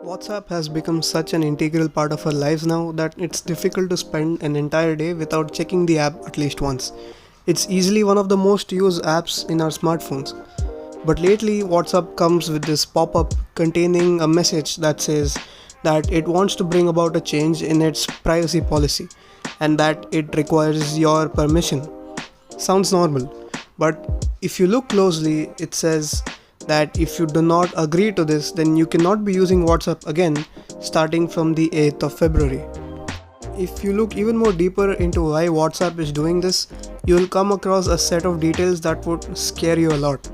WhatsApp has become such an integral part of our lives now that it's difficult to spend an entire day without checking the app at least once. It's easily one of the most used apps in our smartphones. But lately, WhatsApp comes with this pop up containing a message that says that it wants to bring about a change in its privacy policy and that it requires your permission. Sounds normal, but if you look closely, it says that if you do not agree to this, then you cannot be using WhatsApp again starting from the 8th of February. If you look even more deeper into why WhatsApp is doing this, you will come across a set of details that would scare you a lot.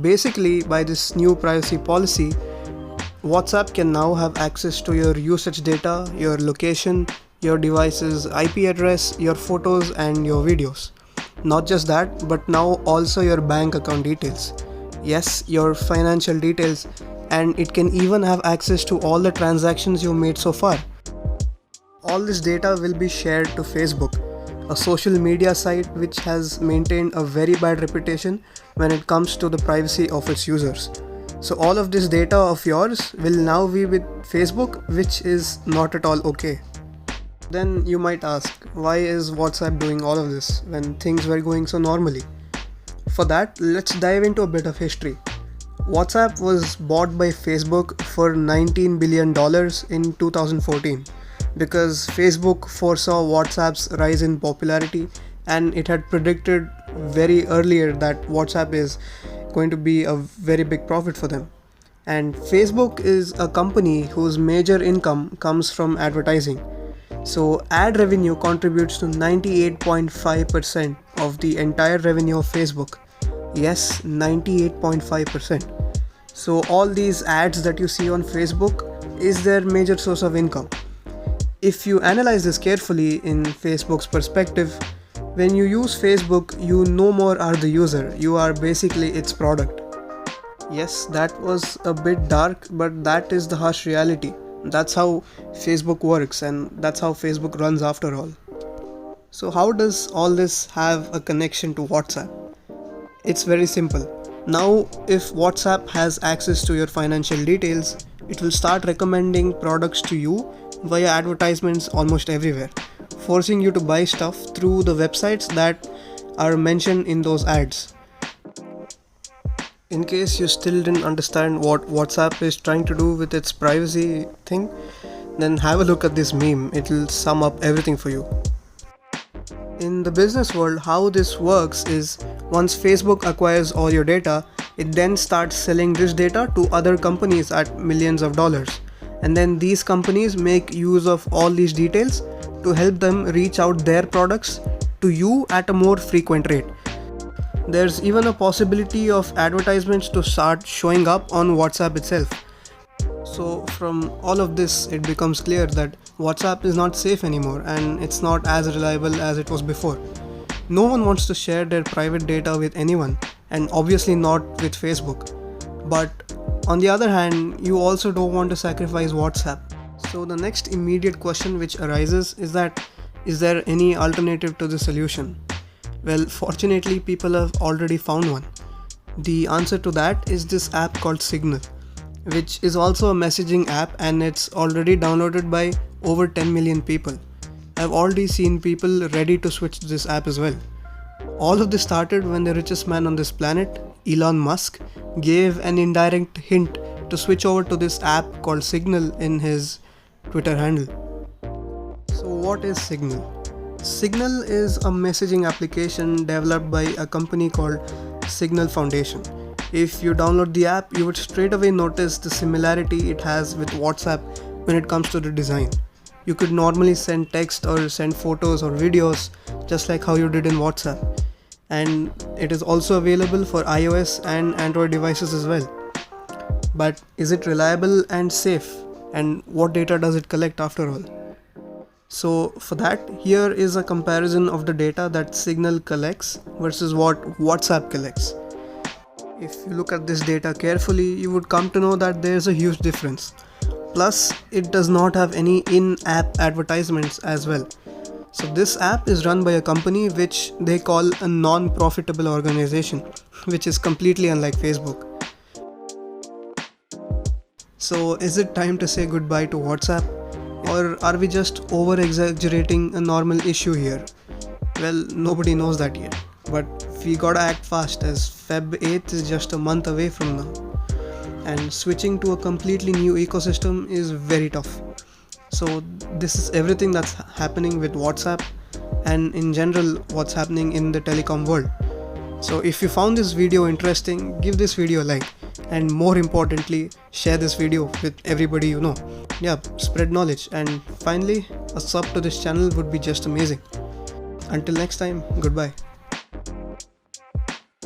Basically, by this new privacy policy, WhatsApp can now have access to your usage data, your location, your device's IP address, your photos, and your videos. Not just that, but now also your bank account details. Yes, your financial details, and it can even have access to all the transactions you made so far. All this data will be shared to Facebook, a social media site which has maintained a very bad reputation when it comes to the privacy of its users. So all of this data of yours will now be with Facebook, which is not at all okay. Then you might ask, why is WhatsApp doing all of this when things were going so normally? For that, let's dive into a bit of history. WhatsApp was bought by Facebook for $19 billion in 2014 because Facebook foresaw WhatsApp's rise in popularity and it had predicted very earlier that WhatsApp is going to be a very big profit for them. And Facebook is a company whose major income comes from advertising. So ad revenue contributes to 98.5% of the entire revenue of Facebook. Yes, 98.5%. So all these ads that you see on Facebook is their major source of income. If you analyze this carefully in Facebook's perspective, when you use Facebook, you no more are the user, you are basically its product. Yes, that was a bit dark, but that is the harsh reality. That's how Facebook works and that's how Facebook runs after all. So how does all this have a connection to WhatsApp? It's very simple. Now, if WhatsApp has access to your financial details, it will start recommending products to you via advertisements almost everywhere, forcing you to buy stuff through the websites that are mentioned in those ads. In case you still didn't understand what WhatsApp is trying to do with its privacy thing, then have a look at this meme. It'll sum up everything for you. In the business world, how this works is once Facebook acquires all your data, it then starts selling this data to other companies at millions of dollars. And then these companies make use of all these details to help them reach out their products to you at a more frequent rate. There's even a possibility of advertisements to start showing up on WhatsApp itself. So from all of this, it becomes clear that WhatsApp is not safe anymore and it's not as reliable as it was before. No one wants to share their private data with anyone, and obviously not with Facebook. But on the other hand, you also don't want to sacrifice WhatsApp. So the next immediate question which arises is that, is there any alternative to the solution? Well, fortunately, people have already found one. The answer to that is this app called Signal, which is also a messaging app and it's already downloaded by over 10 million people. I've already seen people ready to switch to this app as well. All of this started when the richest man on this planet, Elon Musk, gave an indirect hint to switch over to this app called Signal in his Twitter handle. So what is Signal? Signal is a messaging application developed by a company called Signal Foundation. If you download the app, you would straight away notice the similarity it has with WhatsApp when it comes to the design. You could normally send text or send photos or videos just like how you did in WhatsApp. And it is also available for iOS and Android devices as well. But is it reliable and safe? And what data does it collect after all? So for that, here is a comparison of the data that Signal collects versus what WhatsApp collects. If you look at this data carefully, you would come to know that there is a huge difference. Plus, it does not have any in-app advertisements as well. So this app is run by a company which they call a non-profitable organization, which is completely unlike Facebook. So, is it time to say goodbye to WhatsApp? Or are we just over exaggerating a normal issue here? Well, nobody knows that yet. But we gotta act fast as Feb 8th is just a month away from now. And switching to a completely new ecosystem is very tough. So, this is everything that's happening with WhatsApp and in general what's happening in the telecom world. So if you found this video interesting, give this video a like, and more importantly, share this video with everybody you know. Yeah, spread knowledge, and finally, a sub to this channel would be just amazing. Until next time, goodbye.